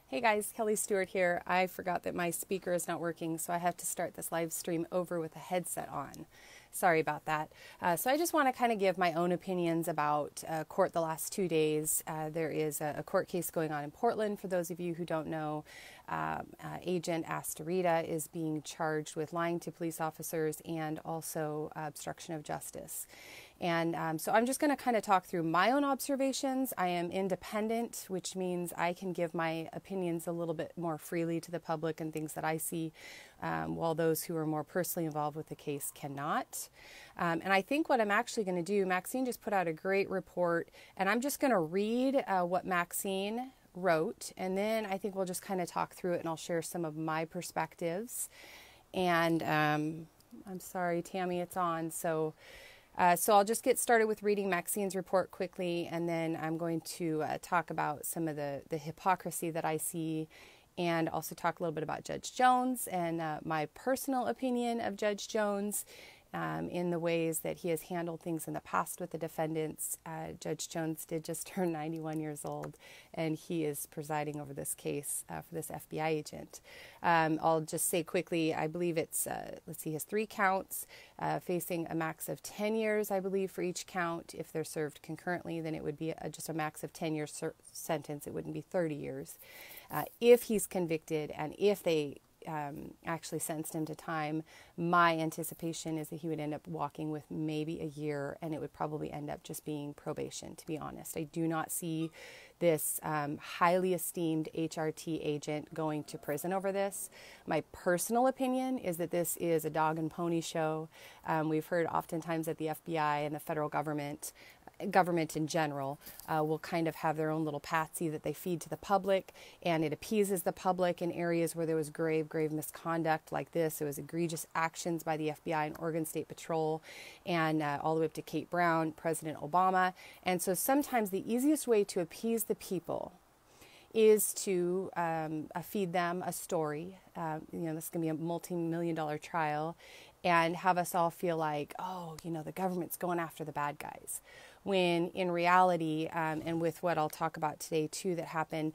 Hey guys, Kelly Stewart here. I forgot that my speaker is not working, so I have to start this live stream over with a headset on. Sorry about that. So I just want to kind of give my own opinions about court the last 2 days. There is a court case going on in Portland. For those of you who don't know, Agent Astarita is being charged with lying to police officers and also obstruction of justice. And so I'm just going to kind of talk through my own observations. I am independent, which means I can give my opinions a little bit more freely to the public and things that I see, while those who are more personally involved with the case cannot. And I think what I'm actually going to do, Maxine just put out a great report, and I'm just going to read what Maxine wrote, and then I think we'll just kind of talk through it, and I'll share some of my perspectives. And I'm sorry, Tammy, it's on. So I'll just get started with reading Maxine's report quickly, and then I'm going to talk about some of the hypocrisy that I see, and also talk a little bit about Judge Jones and my personal opinion of Judge Jones in the ways that he has handled things in the past with the defendants. Judge Jones did just turn 91 years old, and he is presiding over this case for this FBI agent. I'll just say quickly, I believe it's, he has 3 counts, facing a max of 10 years, I believe, for each count. If they're served concurrently, then it would be just a max of 10-year sentence. It wouldn't be 30 years. If he's convicted and if they actually sentenced him to time, my anticipation is that he would end up walking with maybe a year, and it would probably end up just being probation, to be honest. I do not see this highly esteemed HRT agent going to prison over this. My personal opinion is that this is a dog and pony show. We've heard oftentimes that the FBI and the federal government in general will kind of have their own little patsy that they feed to the public, and it appeases the public in areas where there was grave misconduct like this. It was egregious actions by the FBI and Oregon State Patrol, and all the way up to Kate Brown, President Obama. And so sometimes the easiest way to appease the people is to feed them a story. This is going to be a multi-million-dollar trial, and have us all feel like, the government's going after the bad guys. When in reality, and with what I'll talk about today too that happened,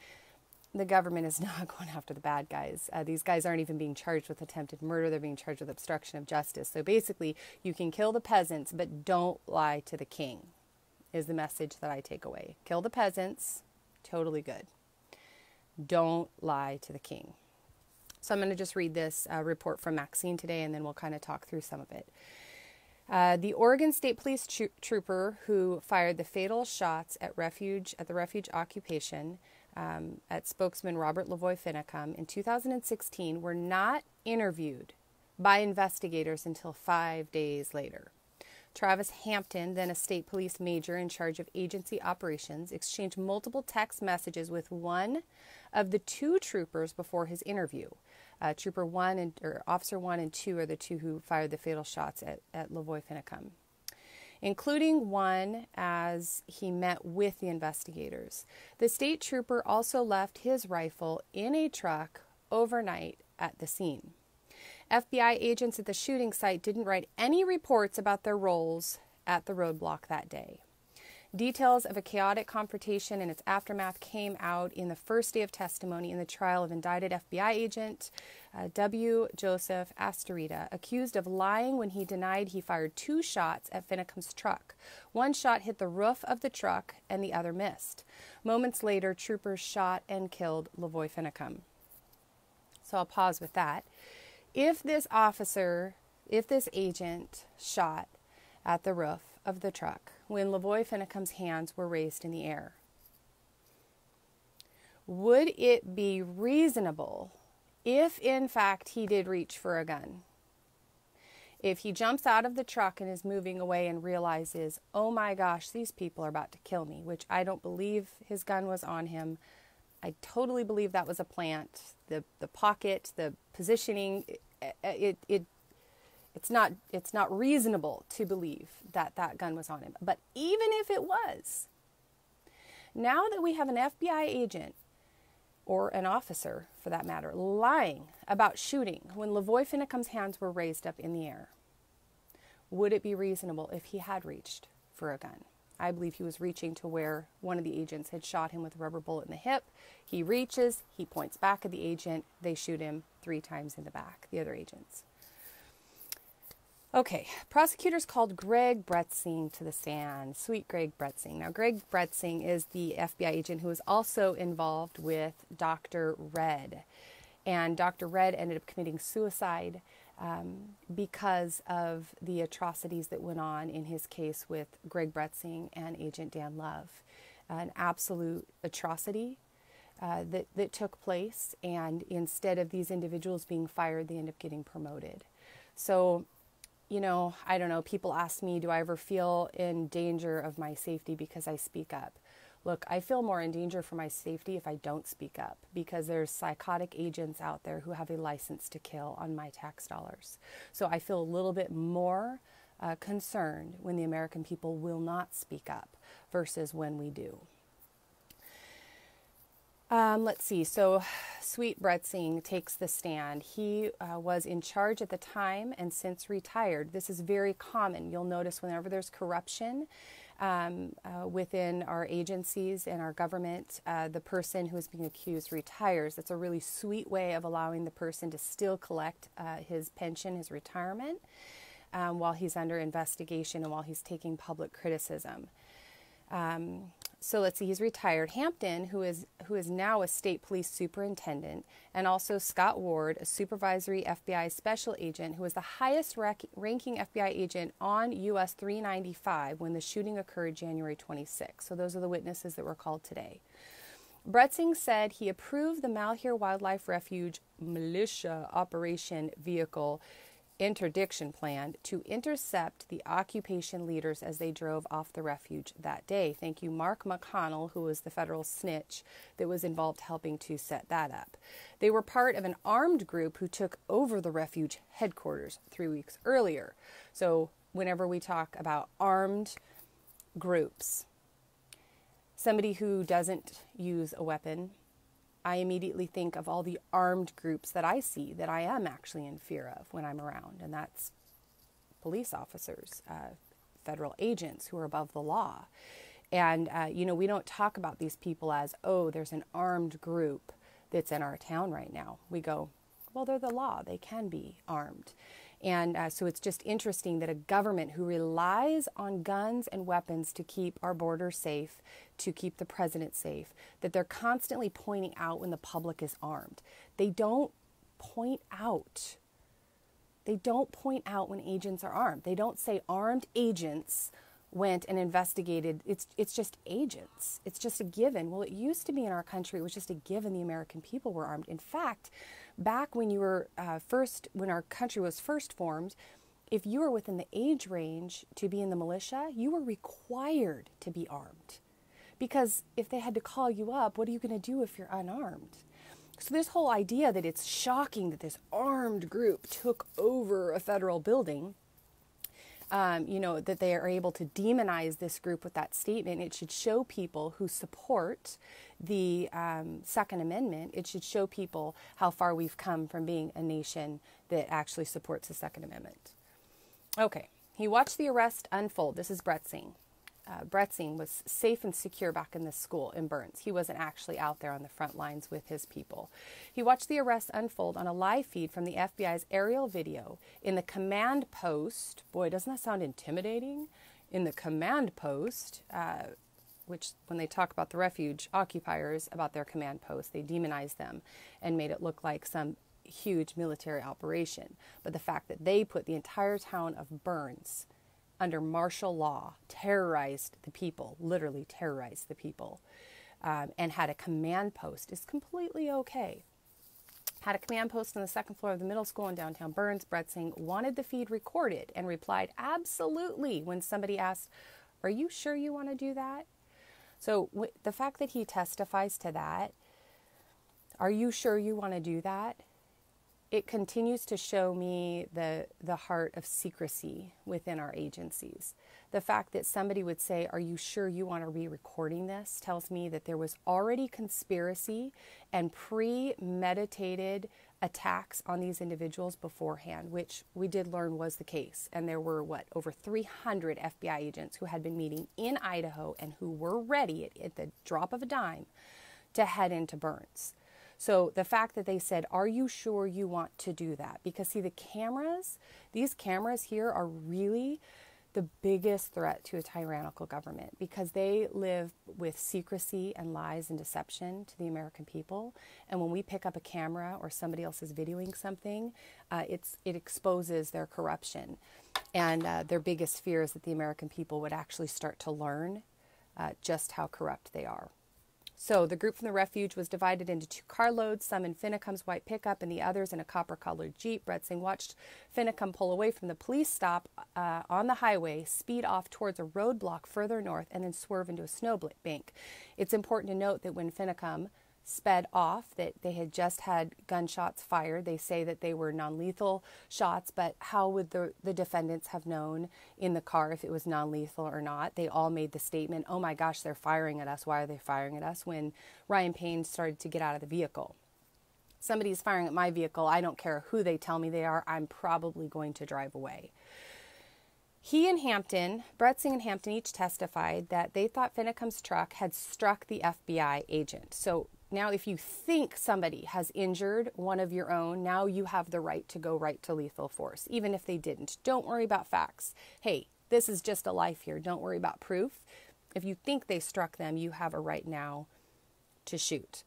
the government is not going after the bad guys. These guys aren't even being charged with attempted murder. They're being charged with obstruction of justice. So basically, you can kill the peasants, but don't lie to the king, is the message that I take away. Kill the peasants, totally good. Don't lie to the king. So I'm going to just read this report from Maxine today, and then we'll kind of talk through some of it. The Oregon State Police trooper who fired the fatal shots at the Refuge occupation at spokesman LaVoy Finicum in 2016 were not interviewed by investigators until 5 days later. Travis Hampton, then a state police major in charge of agency operations, exchanged multiple text messages with one of the 2 troopers before his interview. Officer 1 and 2 are the 2 who fired the fatal shots at LaVoy Finicum, including one as he met with the investigators. The state trooper also left his rifle in a truck overnight at the scene. FBI agents at the shooting site didn't write any reports about their roles at the roadblock that day. Details of a chaotic confrontation and its aftermath came out in the first day of testimony in the trial of indicted FBI agent W. Joseph Astarita, accused of lying when he denied he fired 2 shots at Finicum's truck. One shot hit the roof of the truck and the other missed. Moments later, troopers shot and killed LaVoy Finicum. So I'll pause with that. If this agent shot at the roof of the truck when LaVoy Finicum's hands were raised in the air, would it be reasonable if, in fact, he did reach for a gun? If he jumps out of the truck and is moving away and realizes, oh my gosh, these people are about to kill me, which I don't believe his gun was on him. I totally believe that was a plant. The pocket, the positioning, it's not reasonable to believe that gun was on him. But even if it was, now that we have an FBI agent, or an officer for that matter, lying about shooting when LaVoy Finicum's hands were raised up in the air, would it be reasonable if he had reached for a gun? I believe he was reaching to where one of the agents had shot him with a rubber bullet in the hip. He reaches, he points back at the agent, they shoot him 3 times in the back, the other agents. Okay, prosecutors called Greg Bretzing to the stand. Sweet Greg Bretzing. Now, Greg Bretzing is the FBI agent who was also involved with Dr. Red. And Dr. Red ended up committing suicide because of the atrocities that went on in his case with Greg Bretzing and Agent Dan Love. An absolute atrocity that took place, and instead of these individuals being fired, they end up getting promoted. So, you know, I don't know, people ask me, do I ever feel in danger of my safety because I speak up? Look, I feel more in danger for my safety if I don't speak up, because there's psychotic agents out there who have a license to kill on my tax dollars. So I feel a little bit more concerned when the American people will not speak up versus when we do. Let's see. So Sweet Bretzing takes the stand. He was in charge at the time and since retired. This is very common. You'll notice whenever there's corruption within our agencies and our government, the person who is being accused retires. That's a really sweet way of allowing the person to still collect his pension, his retirement, while he's under investigation and while he's taking public criticism. So let's see, he's retired. Hampton, who is now a state police superintendent, and also Scott Ward, a supervisory FBI special agent who was the highest ranking FBI agent on US 395 when the shooting occurred January 26. So those are the witnesses that were called today. Bretzing said he approved the Malheur Wildlife Refuge Militia Operation Vehicle interdiction plan to intercept the occupation leaders as they drove off the refuge that day. Thank you, Mark McConnell, who was the federal snitch that was involved helping to set that up. They were part of an armed group who took over the refuge headquarters 3 weeks earlier. So whenever we talk about armed groups, somebody who doesn't use a weapon, I immediately think of all the armed groups that I see that I am actually in fear of when I'm around, and that's police officers, federal agents who are above the law. And, you know, we don't talk about these people as, oh, there's an armed group that's in our town right now. We go, well, they're the law. They can be armed. And so it's just interesting that a government who relies on guns and weapons to keep our borders safe, to keep the president safe, that they're constantly pointing out when the public is armed. They don't point out. They don't point out when agents are armed. They don't say armed agents went and investigated. It's just agents. It's just a given. Well, it used to be in our country, it was just a given the American people were armed. In fact, back when you were when our country was first formed, if you were within the age range to be in the militia, you were required to be armed. Because if they had to call you up, what are you going to do if you're unarmed? So this whole idea that it's shocking that this armed group took over a federal building, you know, that they are able to demonize this group with that statement. It should show people who support the Second Amendment. It should show people how far we've come from being a nation that actually supports the Second Amendment. Okay, he watched the arrest unfold. This is Bretzing. Bretzing was safe and secure back in the school in Burns. He wasn't actually out there on the front lines with his people. He watched the arrest unfold on a live feed from the FBI's aerial video in the command post. Boy, doesn't that sound intimidating? In the command post, which when they talk about the refuge occupiers, about their command post, they demonize them and made it look like some huge military operation. But the fact that they put the entire town of Burns under martial law, terrorized the people, literally terrorized the people, and had a command post is completely okay. Had a command post on the second floor of the middle school in downtown Burns. Bretzing wanted the feed recorded and replied, absolutely, when somebody asked, are you sure you want to do that? So the fact that he testifies to that, are you sure you want to do that? It continues to show me the heart of secrecy within our agencies. The fact that somebody would say, are you sure you want to be recording this, tells me that there was already conspiracy and premeditated attacks on these individuals beforehand, which we did learn was the case. And there were, over 300 FBI agents who had been meeting in Idaho and who were ready at the drop of a dime to head into Burns. So the fact that they said, are you sure you want to do that? Because see, these cameras here are really the biggest threat to a tyrannical government, because they live with secrecy and lies and deception to the American people. And when we pick up a camera or somebody else is videoing something, it exposes their corruption. And their biggest fear is that the American people would actually start to learn just how corrupt they are. So the group from the Refuge was divided into 2 carloads, some in Finicum's white pickup and the others in a copper-colored Jeep. Bretzing watched Finicum pull away from the police stop on the highway, speed off towards a roadblock further north, and then swerve into a snowbank. It's important to note that when Finicum sped off, that they had just had gunshots fired. They say that they were non-lethal shots, but how would the defendants have known in the car if it was non-lethal or not? They all made the statement, oh my gosh, they're firing at us. Why are they firing at us? When Ryan Payne started to get out of the vehicle. Somebody's firing at my vehicle. I don't care who they tell me they are. I'm probably going to drive away. He and Hampton, Bretzing and Hampton, each testified that they thought Finicum's truck had struck the FBI agent. So now, if you think somebody has injured one of your own, now you have the right to go right to lethal force, even if they didn't. Don't worry about facts. Hey, this is just a life here. Don't worry about proof. If you think they struck them, you have a right now to shoot.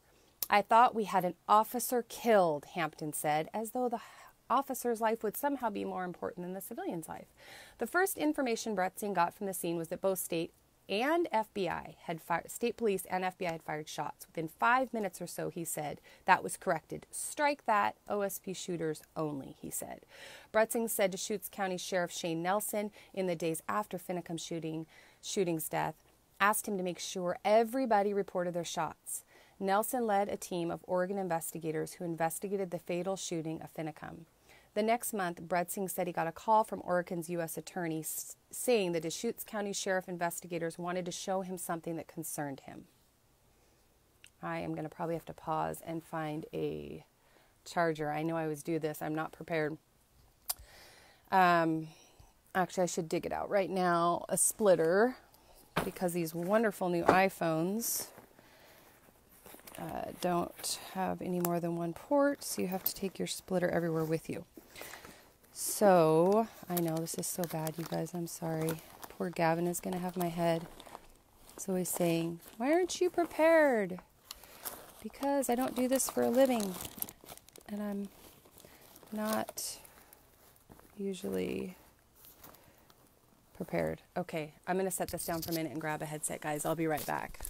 I thought we had an officer killed, Hampton said, as though the officer's life would somehow be more important than the civilian's life. The first information Bretzing got from the scene was that both state police and FBI had fired shots. Within 5 minutes or so, he said, that was corrected. Strike that, OSP shooters only, he said. Bretzing said to Deschutes County Sheriff Shane Nelson in the days after Finicum's shooting's death, asked him to make sure everybody reported their shots. Nelson led a team of Oregon investigators who investigated the fatal shooting of Finicum. The next month, Bretzing said he got a call from Oregon's U.S. attorney saying the Deschutes County Sheriff investigators wanted to show him something that concerned him. I am going to probably have to pause and find a charger. I know I always do this. I'm not prepared. Actually, I should dig it out right now. A splitter, because these wonderful new iPhones don't have any more than one port, so you have to take your splitter everywhere with you. So, I know this is so bad, you guys. I'm sorry. Poor Gavin is going to have my head. He's always saying, why aren't you prepared? Because I don't do this for a living. And I'm not usually prepared. Okay, I'm going to set this down for a minute and grab a headset, guys. I'll be right back.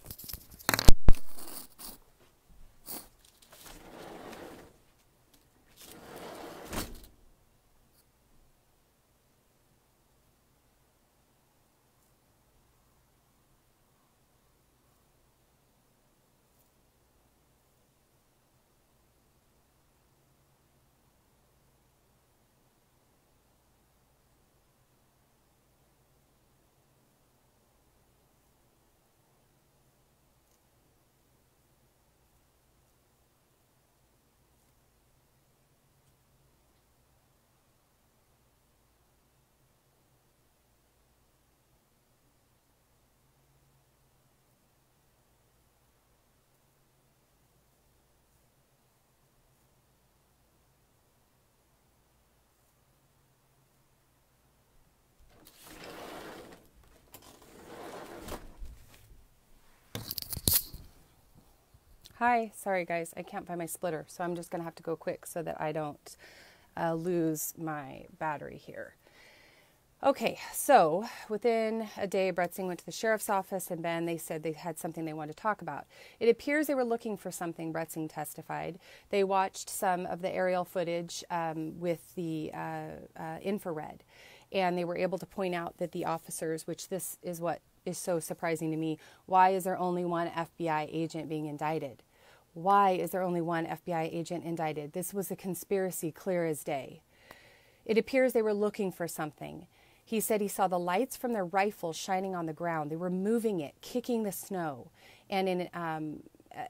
Hi, sorry guys, I can't find my splitter, so I'm just going to have to go quick so that I don't lose my battery here. Okay, so within a day, Bretzing went to the sheriff's office, and Ben, they said they had something they wanted to talk about. It appears they were looking for something, Bretzing testified. They watched some of the aerial footage with the infrared, and they were able to point out that the officers, which this is what is so surprising to me, why is there only one FBI agent being indicted? Why is there only one FBI agent indicted? This was a conspiracy clear as day. It appears they were looking for something. He said he saw the lights from their rifles shining on the ground. They were moving it, kicking the snow. And in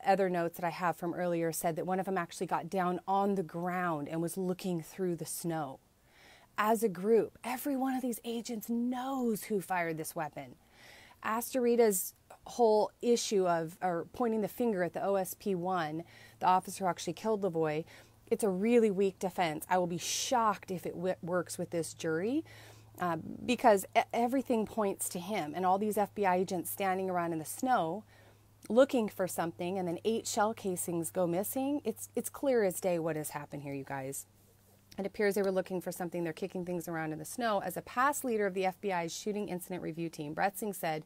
other notes that I have from earlier said that one of them actually got down on the ground and was looking through the snow. As a group, every one of these agents knows who fired this weapon. Astarita's whole issue of, or pointing the finger at the OSP-1, the officer who actually killed LaVoy, it's a really weak defense. I will be shocked if it works with this jury because everything points to him, and all these FBI agents standing around in the snow looking for something, and then 8 shell casings go missing. It's clear as day what has happened here, you guys. It appears they were looking for something. They're kicking things around in the snow. As a past leader of the FBI's shooting incident review team, Bretzing said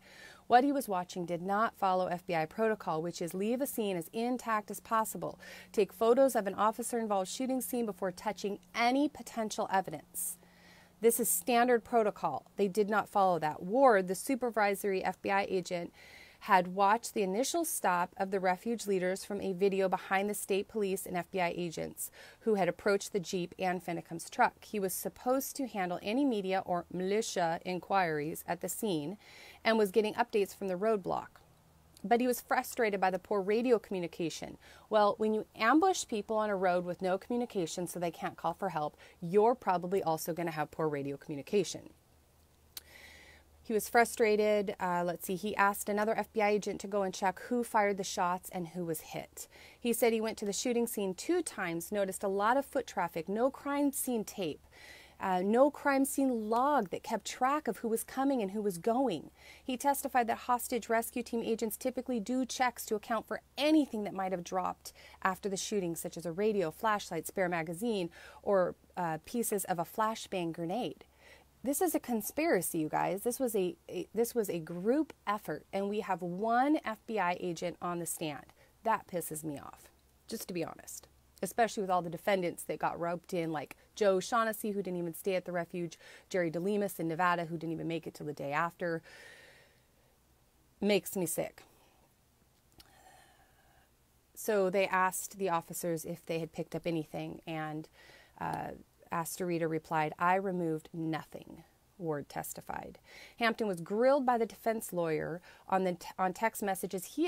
what he was watching did not follow FBI protocol, which is leave a scene as intact as possible. Take photos of an officer-involved shooting scene before touching any potential evidence. This is standard protocol. They did not follow that. Ward, the supervisory FBI agent, had watched the initial stop of the Refuge leaders from a video behind the state police and FBI agents who had approached the Jeep and Finicum's truck. He was supposed to handle any media or militia inquiries at the scene and was getting updates from the roadblock. But he was frustrated by the poor radio communication. Well, when you ambush people on a road with no communication so they can't call for help, you're probably also going to have poor radio communication. He was frustrated. He asked another FBI agent to go and check who fired the shots and who was hit. He said he went to the shooting scene 2 times, noticed a lot of foot traffic, no crime scene tape, no crime scene log that kept track of who was coming and who was going. He testified that hostage rescue team agents typically do checks to account for anything that might have dropped after the shooting, such as a radio, flashlight, spare magazine, or pieces of a flashbang grenade. This is a conspiracy, you guys. This was a group effort, and we have one FBI agent on the stand. That pisses me off, just to be honest, especially with all the defendants that got roped in, like Joe Shaughnessy, who didn't even stay at the Refuge, Jerry DeLemus in Nevada, who didn't even make it till the day after. Makes me sick. So they asked the officers if they had picked up anything, and Astarita replied, "I removed nothing," Ward testified. Hampton was grilled by the defense lawyer on text messages he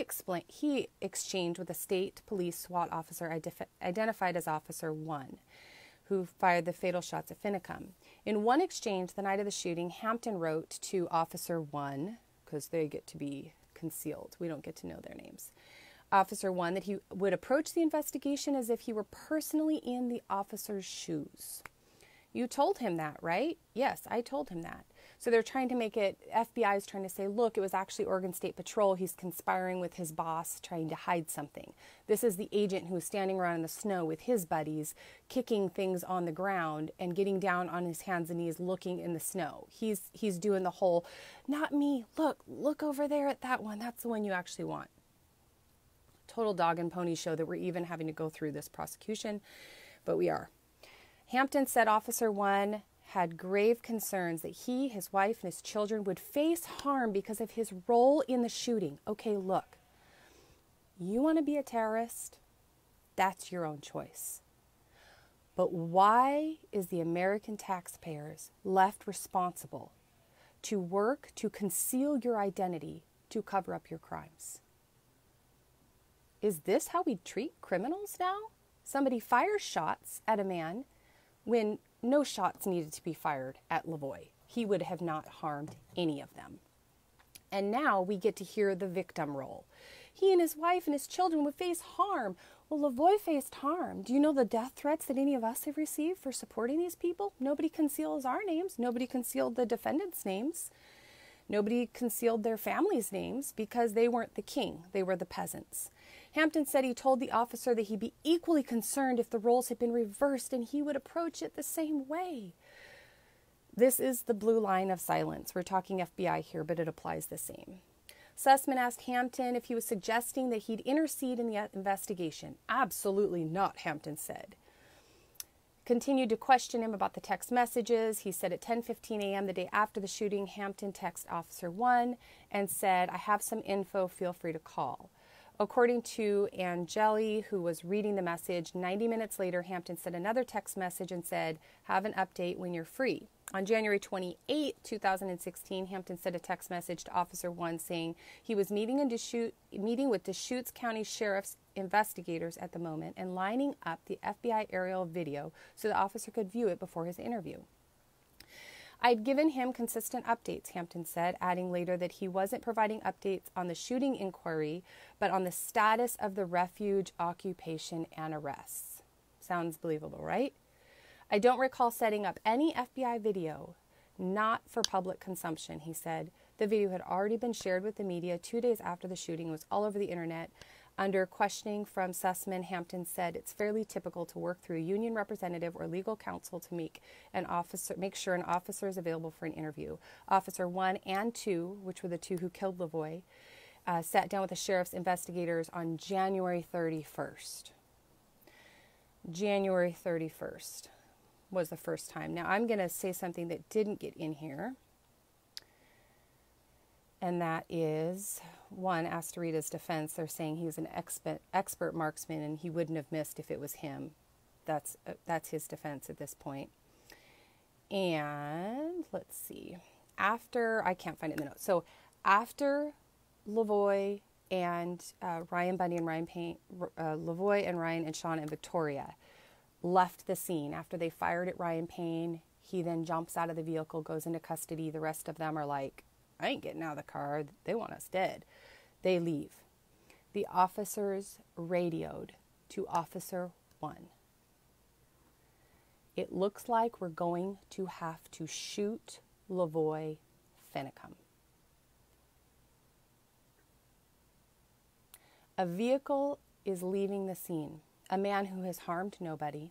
exchanged with a state police SWAT officer identified as Officer 1, who fired the fatal shots at Finicum. In one exchange the night of the shooting, Hampton wrote to Officer 1, because they get to be concealed, we don't get to know their names, Officer 1, that he would approach the investigation as if he were personally in the officer's shoes. You told him that, right? Yes, I told him that. So they're trying to make it, FBI is trying to say, look, it was actually Oregon State Patrol. He's conspiring with his boss, trying to hide something. This is the agent who is standing around in the snow with his buddies, kicking things on the ground and getting down on his hands and knees, looking in the snow. He's doing the whole, not me, look over there at that one. That's the one you actually want. Total dog and pony show that we're even having to go through this prosecution, but we are. Hampton said Officer 1 had grave concerns that he, his wife, and his children would face harm because of his role in the shooting. Okay, look, you want to be a terrorist? That's your own choice. But why is the American taxpayers left responsible to work to conceal your identity to cover up your crimes? Is this how we treat criminals now? Somebody fires shots at a man when no shots needed to be fired at LaVoy. He would have not harmed any of them. And now we get to hear the victim role. He and his wife and his children would face harm. Well, LaVoy faced harm. Do you know the death threats that any of us have received for supporting these people? Nobody conceals our names. Nobody concealed the defendants' names. Nobody concealed their families' names because they weren't the king. They were the peasants. Hampton said he told the officer that he'd be equally concerned if the roles had been reversed and he would approach it the same way. This is the blue line of silence. We're talking FBI here, but it applies the same. Sussman asked Hampton if he was suggesting that he'd intercede in the investigation. Absolutely not, Hampton said. Continued to question him about the text messages. He said at 10:15 a.m. the day after the shooting, Hampton texted Officer 1 and said, "I have some info, feel free to call." According to Angeli, who was reading the message, 90 minutes later, Hampton sent another text message and said, "Have an update when you're free." On January 28, 2016, Hampton sent a text message to Officer 1 saying he was meeting with Deschutes County Sheriff's investigators at the moment and lining up the FBI aerial video so the officer could view it before his interview. I'd given him consistent updates, Hampton said, adding later that he wasn't providing updates on the shooting inquiry, but on the status of the Refuge occupation and arrests. Sounds believable, right? I don't recall setting up any FBI video, not for public consumption, he said. The video had already been shared with the media 2 days after the shooting. It was all over the internet. Under questioning from Sussman, Hampton said it's fairly typical to work through a union representative or legal counsel to make sure an officer is available for an interview. Officer 1 and 2, which were the two who killed LaVoy, sat down with the sheriff's investigators on January 31st. January 31st was the first time. Now, I'm going to say something that didn't get in here, and that is, one, Astarita's defense. They're saying he's an expert marksman and he wouldn't have missed if it was him. That's his defense at this point. And let's see. I can't find it in the notes. So after LaVoy and Ryan Bundy and Ryan Payne, LaVoy and Ryan and Shauna and Victoria left the scene after they fired at Ryan Payne, he then jumps out of the vehicle, goes into custody. The rest of them are like, I ain't getting out of the car. They want us dead. They leave. The officers radioed to Officer 1. It looks like we're going to have to shoot LaVoy Finicum. A vehicle is leaving the scene. A man who has harmed nobody,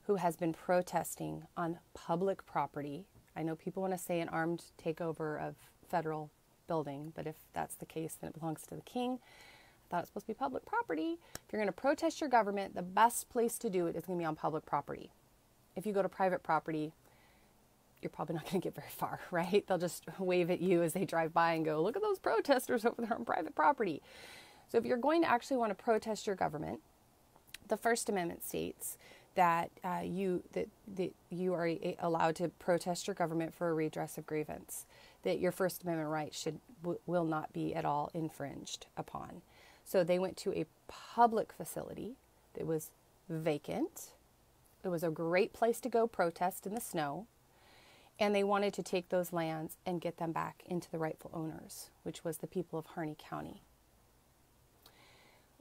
who has been protesting on public property. I know people want to say an armed takeover of federal building, but if that's the case, then it belongs to the king. I thought it was supposed to be public property. If you're going to protest your government, the best place to do it is going to be on public property. If you go to private property, you're probably not going to get very far, right? They'll just wave at you as they drive by and go, look at those protesters over there on private property. So if you're going to actually want to protest your government, the First Amendment states that you are allowed to protest your government for a redress of grievance, that your First Amendment rights will not be at all infringed upon. So they went to a public facility that was vacant. It was a great place to go protest in the snow, and they wanted to take those lands and get them back into the rightful owners, which was the people of Harney County.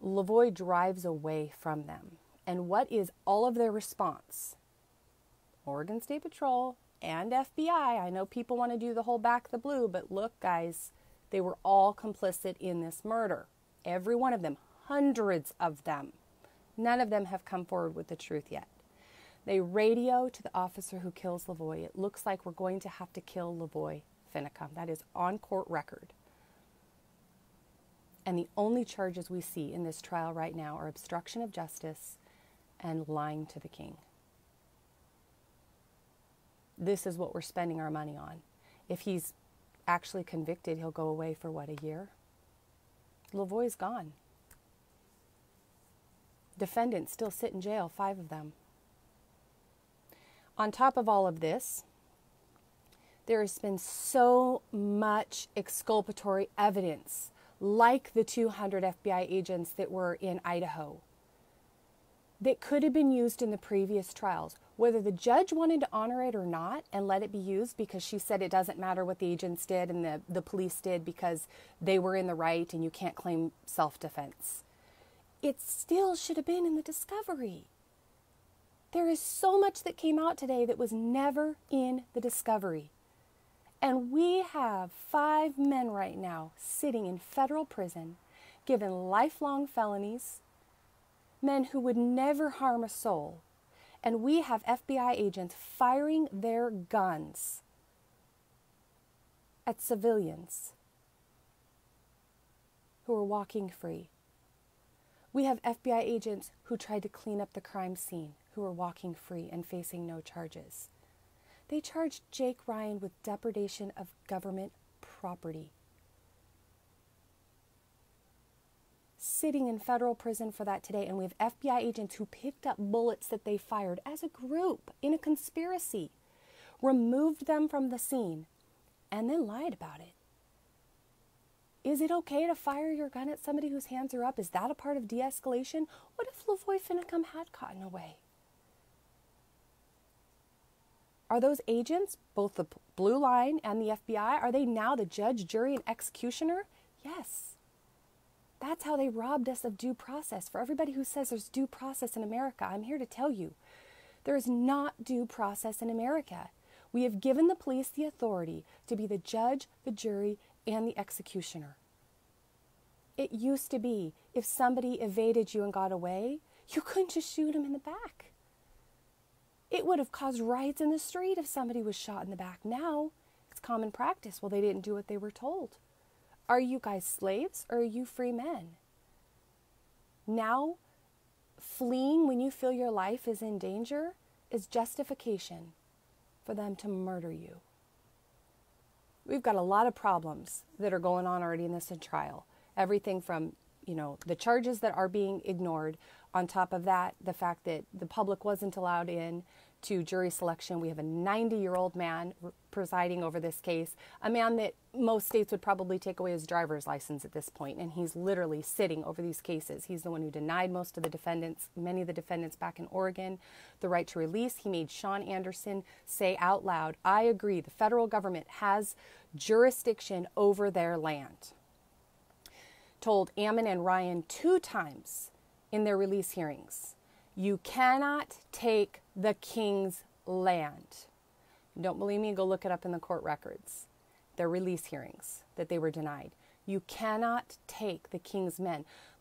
LaVoy drives away from them. And what is all of their response? Oregon State Patrol and FBI. I know people want to do the whole back the blue, but look, guys, they were all complicit in this murder. Every one of them, hundreds of them. None of them have come forward with the truth yet. They radio to the officer who kills LaVoy. It looks like we're going to have to kill LaVoy Finicum. That is on court record. And the only charges we see in this trial right now are obstruction of justice and lying to the king. This is what we're spending our money on. If he's actually convicted, he'll go away for what, a year? LaVoy's gone. Defendants still sit in jail, 5 of them. On top of all of this, there has been so much exculpatory evidence, like the 200 FBI agents that were in Idaho, that could have been used in the previous trials. Whether the judge wanted to honor it or not and let it be used because she said it doesn't matter what the agents did and the police did because they were in the right and you can't claim self-defense. It still should have been in the discovery. There is so much that came out today that was never in the discovery. And we have 5 men right now sitting in federal prison, given lifelong felonies, men who would never harm a soul. And we have FBI agents firing their guns at civilians who are walking free. We have FBI agents who tried to clean up the crime scene, who are walking free and facing no charges. They charged Jake Ryan with depredation of government property. Sitting in federal prison for that today, and we have FBI agents who picked up bullets that they fired as a group in a conspiracy. removed them from the scene, and then lied about it. Is it okay to fire your gun at somebody whose hands are up? Is that a part of de-escalation? What if LaVoy Finicum had gotten away? Are those agents, both the Blue Line and the FBI, are they now the judge, jury, and executioner? Yes. That's how they robbed us of due process. For everybody who says there's due process in America, I'm here to tell you, there is not due process in America. We have given the police the authority to be the judge, the jury, and the executioner. It used to be, if somebody evaded you and got away, you couldn't just shoot them in the back. It would have caused riots in the street if somebody was shot in the back. Now, it's common practice. Well, they didn't do what they were told. Are you guys slaves or are you free men? Now, fleeing when you feel your life is in danger is justification for them to murder you. We've got a lot of problems that are going on already in this trial. Everything from, the charges that are being ignored. On top of that, the fact that the public wasn't allowed in to jury selection. We have a 90-year-old man presiding over this case, a man that most states would probably take away his driver's license at this point, and he's literally sitting over these cases. He's the one who denied most of the defendants, many of the defendants back in Oregon, the right to release. He made Sean Anderson say out loud, I agree, the federal government has jurisdiction over their land. Told Ammon and Ryan 2 times in their release hearings, you cannot take the king's land. Don't believe me? Go look it up in the court records. Their release hearings that they were denied. You cannot take the king's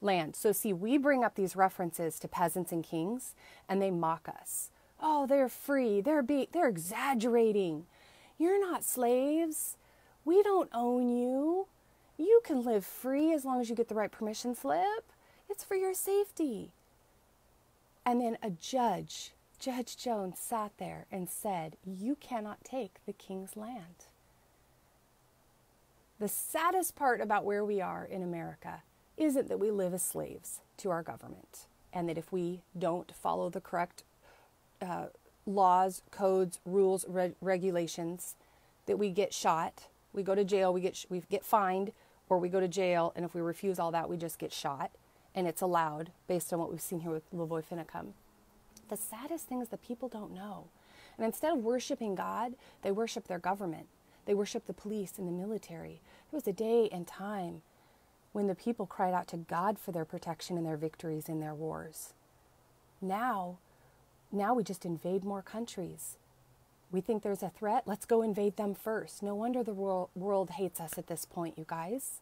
land. So see, we bring up these references to peasants and kings, and they mock us. Oh, they're free. They're exaggerating. You're not slaves. We don't own you. You can live free as long as you get the right permission slip. It's for your safety. And then a judge, Judge Jones, sat there and said, you cannot take the king's land. The saddest part about where we are in America isn't that we live as slaves to our government, and that if we don't follow the correct laws, codes, rules, regulations, that we get shot, we go to jail, we get fined, or we go to jail, and if we refuse all that, we just get shot. And it's allowed based on what we've seen here with LaVoy Finicum. The saddest thing is that people don't know. And instead of worshiping God, they worship their government. They worship the police and the military. There was a day and time when the people cried out to God for their protection and their victories in their wars. Now we just invade more countries. We think there's a threat. Let's go invade them first. No wonder the world hates us at this point, you guys.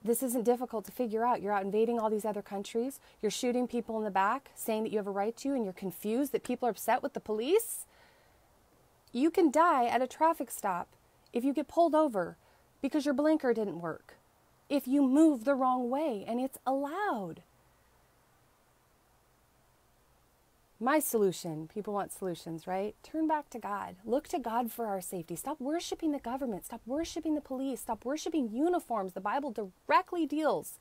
This isn't difficult to figure out. You're out invading all these other countries. You're shooting people in the back, saying that you have a right to, and you're confused that people are upset with the police. You can die at a traffic stop if you get pulled over because your blinker didn't work, if you move the wrong way, and it's allowed. My solution, people want solutions, right? Turn back to God. Look to God for our safety. Stop worshiping the government. Stop worshiping the police. Stop worshiping uniforms. The Bible directly deals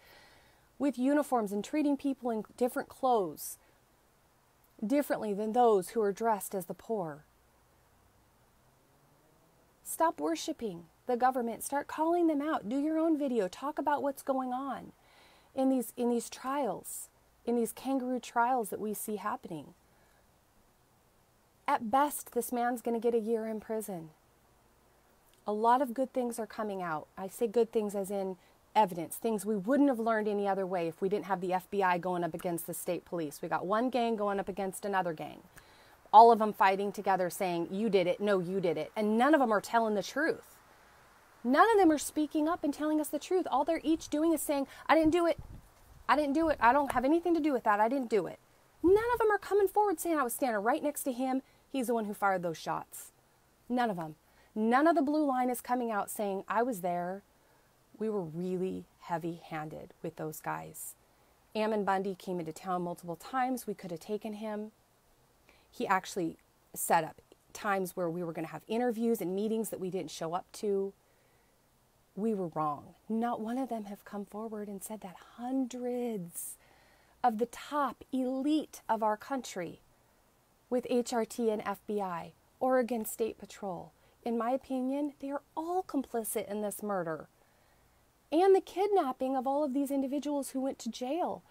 with uniforms and treating people in different clothes differently than those who are dressed as the poor. Stop worshiping the government. Start calling them out. Do your own video. Talk about what's going on in these trials, in these kangaroo trials that we see happening. At best, this man's going to get a year in prison. A lot of good things are coming out. I say good things as in evidence, things we wouldn't have learned any other way if we didn't have the FBI going up against the state police. We got one gang going up against another gang. All of them fighting together saying, you did it, no, you did it. And none of them are telling the truth. None of them are speaking up and telling us the truth. All they're each doing is saying, I didn't do it. I didn't do it. I don't have anything to do with that. I didn't do it. None of them are coming forward saying I was standing right next to him. He's the one who fired those shots. None of them. None of the blue line is coming out saying, I was there. We were really heavy-handed with those guys. Ammon Bundy came into town multiple times. We could have taken him. He actually set up times where we were going to have interviews and meetings that we didn't show up to. We were wrong. Not one of them have come forward and said that. Hundreds of the top elite of our country with HRT and FBI Oregon State Patrol. In my opinion, they are all complicit in this murder. And the kidnapping of all of these individuals who went to jail.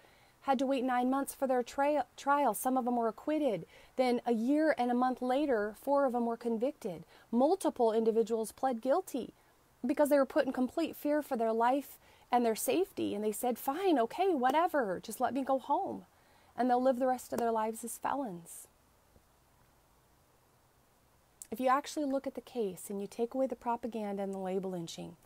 Had to wait 9 months for their trial. Some of them were acquitted. Then a year and a month later, 4 of them were convicted. Multiple individuals pled guilty because they were put in complete fear for their life and their safety. And they said, fine, okay, whatever, just let me go home. And they'll live the rest of their lives as felons. If you actually look at the case and you take away the propaganda and the label lynching,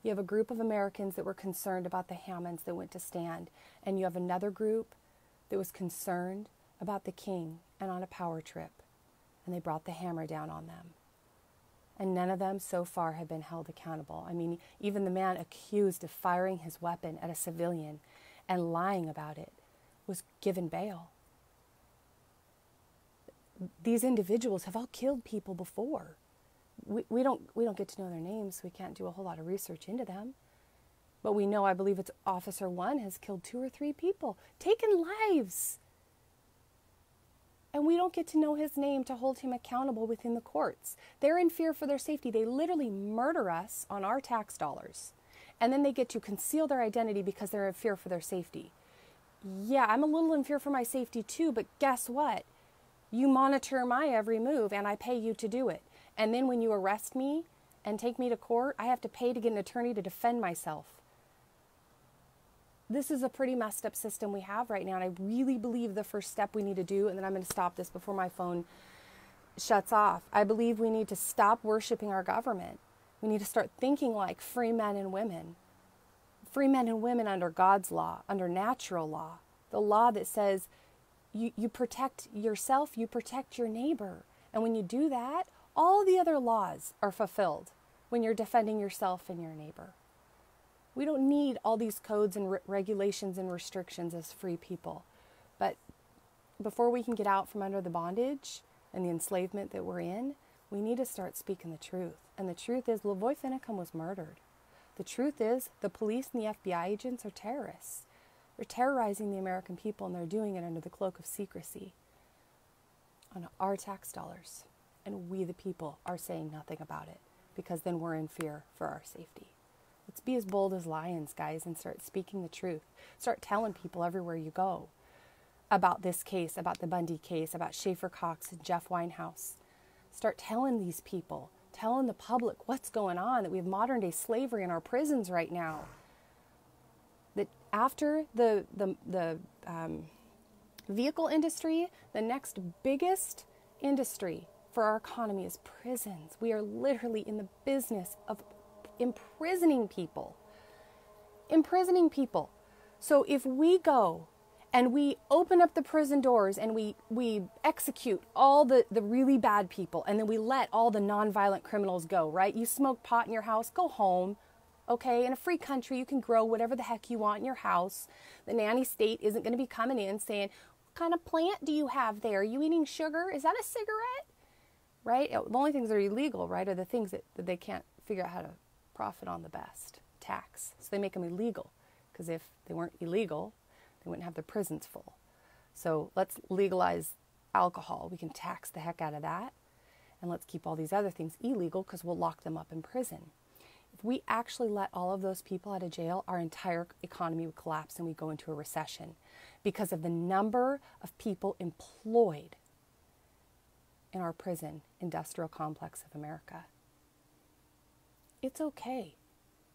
you have a group of Americans that were concerned about the Hammonds that went to stand, and you have another group that was concerned about the king and on a power trip, and they brought the hammer down on them. And none of them so far have been held accountable. I mean, even the man accused of firing his weapon at a civilian and lying about it was given bail. These individuals have all killed people before. We don't get to know their names. We can't do a whole lot of research into them. But we know, I believe it's Officer 1 has killed 2 or 3 people, taken lives. And we don't get to know his name to hold him accountable within the courts. They're in fear for their safety. They literally murder us on our tax dollars. And then they get to conceal their identity because they're in fear for their safety. Yeah, I'm a little in fear for my safety too, but guess what? You monitor my every move and I pay you to do it. And then when you arrest me and take me to court, I have to pay to get an attorney to defend myself. This is a pretty messed up system we have right now. And I really believe the first step we need to do, and then I'm going to stop this before my phone shuts off. I believe we need to stop worshiping our government. We need to start thinking like free men and women. Free men and women under God's law, under natural law. The law that says you protect yourself, you protect your neighbor. And when you do that, all the other laws are fulfilled when you're defending yourself and your neighbor. We don't need all these codes and regulations and restrictions as free people. But before we can get out from under the bondage and the enslavement that we're in, we need to start speaking the truth. And the truth is, LaVoy Finicum was murdered. The truth is, the police and the FBI agents are terrorists. They're terrorizing the American people, and they're doing it under the cloak of secrecy on our tax dollars. And we, the people, are saying nothing about it because then we're in fear for our safety. Let's be as bold as lions, guys, and start speaking the truth. Start telling people everywhere you go about this case, about the Bundy case, about Schaefer Cox and Jeff Winehouse. Start telling these people, telling the public what's going on, that we have modern day slavery in our prisons right now. That after the vehicle industry, the next biggest industry for our economy is prisons. We are literally in the business of imprisoning people. Imprisoning people. So if we go and we open up the prison doors and we execute all the really bad people, and then we let all the nonviolent criminals go, right? You smoke pot in your house, go home. Okay, in a free country, you can grow whatever the heck you want in your house. The nanny state isn't going to be coming in saying, what kind of plant do you have there? Are you eating sugar? Is that a cigarette? Right? The only things that are illegal, right, are the things that they can't figure out how to profit on the best. Tax. So they make them illegal. Because if they weren't illegal, they wouldn't have their prisons full. So let's legalize alcohol. We can tax the heck out of that. And let's keep all these other things illegal because we'll lock them up in prison. If we actually let all of those people out of jail, our entire economy would collapse and we go into a recession because of the number of people employed in our prison industrial complex of America. It's okay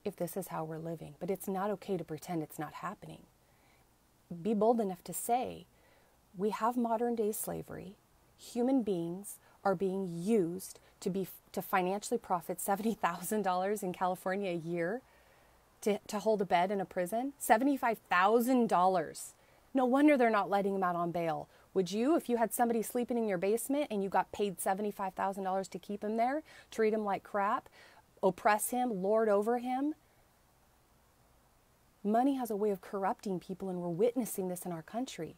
if this is how we're living, but it's not okay to pretend it's not happening. Be bold enough to say, we have modern day slavery. Human beings are being used to financially profit $70,000 in California a year to hold a bed in a prison. $75,000. No wonder they're not letting them out on bail. Would you, if you had somebody sleeping in your basement and you got paid $75,000 to keep him there, treat him like crap, oppress him, lord over him? Money has a way of corrupting people, and we're witnessing this in our country.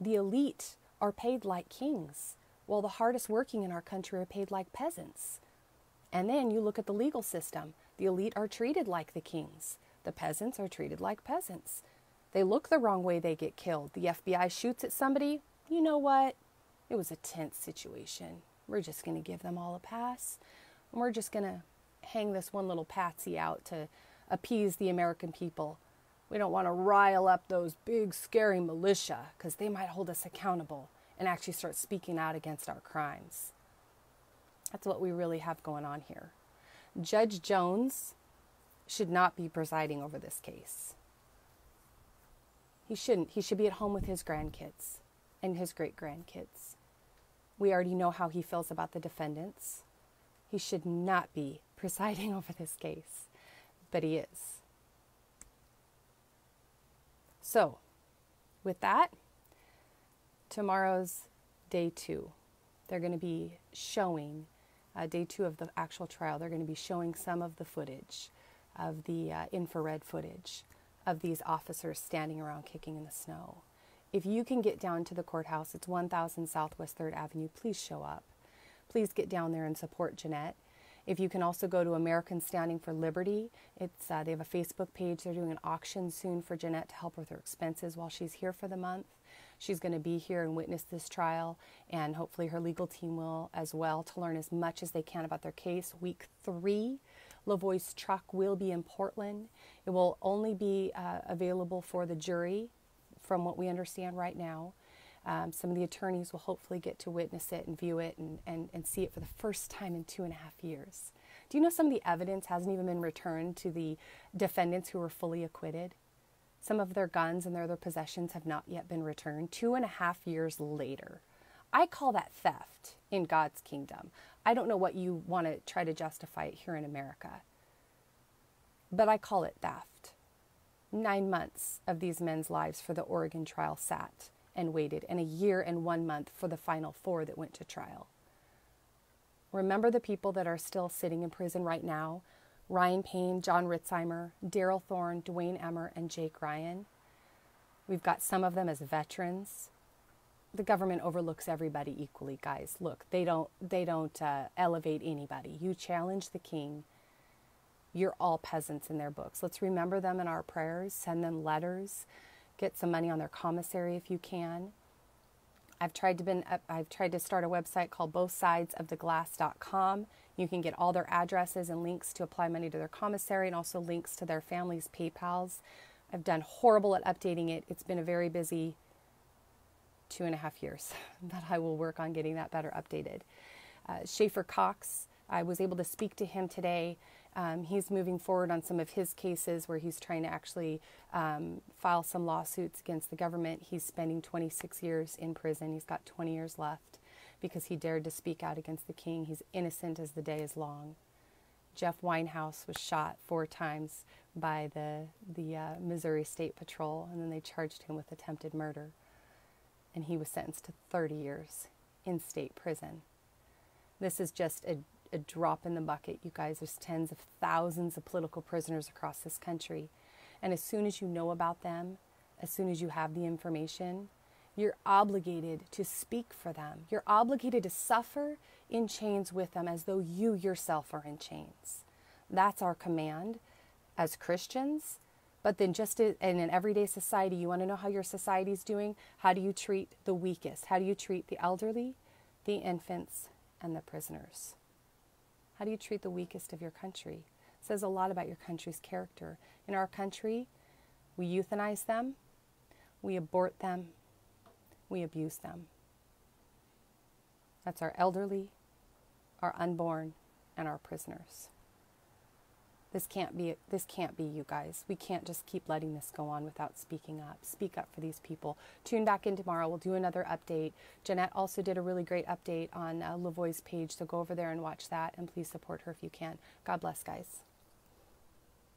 The elite are paid like kings, while the hardest working in our country are paid like peasants. And then you look at the legal system. The elite are treated like the kings. The peasants are treated like peasants. They look the wrong way, they get killed. The FBI shoots at somebody. You know what? It was a tense situation. we're just going to give them all a pass. And we're just going to hang this one little patsy out to appease the American people. We don't want to rile up those big, scary militia because they might hold us accountable and actually start speaking out against our crimes. That's what we really have going on here. Judge Jones should not be presiding over this case. He shouldn't. He should be at home with his grandkids and his great-grandkids. We already know how he feels about the defendants. He should not be presiding over this case, but he is. So, with that, tomorrow's day 2. They're going to be showing, day 2 of the actual trial, they're going to be showing some of the footage, of the infrared footage of these officers standing around kicking in the snow. If you can get down to the courthouse, it's 1000 Southwest 3rd Avenue, please show up. Please get down there and support Jeanette. If you can also go to Americans Standing for Liberty, they have a Facebook page. They're doing an auction soon for Jeanette to help with her expenses while she's here for the month. She's going to be here and witness this trial, and hopefully her legal team will as well, to learn as much as they can about their case. Week 3, LaVoy's truck will be in Portland. It will only be available for the jury, from what we understand right now. Some of the attorneys will hopefully get to witness it and view it and see it for the first time in 2.5 years. Do you know some of the evidence hasn't even been returned to the defendants who were fully acquitted? Some of their guns and their other possessions have not yet been returned 2.5 years later. I call that theft in God's kingdom. I don't know what you want to try to justify it here in America, but I call it theft. 9 months of these men's lives for the Oregon trial sat and waited, and 1 year and 1 month for the final 4 that went to trial. Remember the people that are still sitting in prison right now: Ryan Payne, John Ritzheimer, Daryl Thorne, Dwayne Emmer, and Jake Ryan. We've got some of them as veterans. The government overlooks everybody equally, guys. Look, they don't elevate anybody. You challenge the king, you're all peasants in their books. Let's remember them in our prayers, send them letters, get some money on their commissary if you can. I've tried to start a website called bothsidesoftheglass.com. You can get all their addresses and links to apply money to their commissary, and also links to their families' PayPals. I've done horrible at updating it. It's been a very busy 2.5 years that I will work on getting that better updated. Schaefer Cox, I was able to speak to him today. He's moving forward on some of his cases where he's trying to actually file some lawsuits against the government. He's spending 26 years in prison. He's got 20 years left because he dared to speak out against the king. He's innocent as the day is long. Jeff Winehouse was shot 4 times by the Missouri State Patrol, and then they charged him with attempted murder. And he was sentenced to 30 years in state prison. This is just a drop in the bucket, you guys. There's tens of thousands of political prisoners across this country. And as soon as you know about them, as soon as you have the information, you're obligated to speak for them. You're obligated to suffer in chains with them as though you yourself are in chains. That's our command as Christians. But then just in an everyday society, you want to know how your society's doing? How do you treat the weakest? How do you treat the elderly, the infants, and the prisoners? How do you treat the weakest of your country? It says a lot about your country's character. In our country, we euthanize them, we abort them, we abuse them. That's our elderly, our unborn, and our prisoners. This can't be, you guys. We can't just keep letting this go on without speaking up. Speak up for these people. Tune back in tomorrow. We'll do another update. Jeanette also did a really great update on LaVoy's page, so go over there and watch that, and please support her if you can. God bless, guys.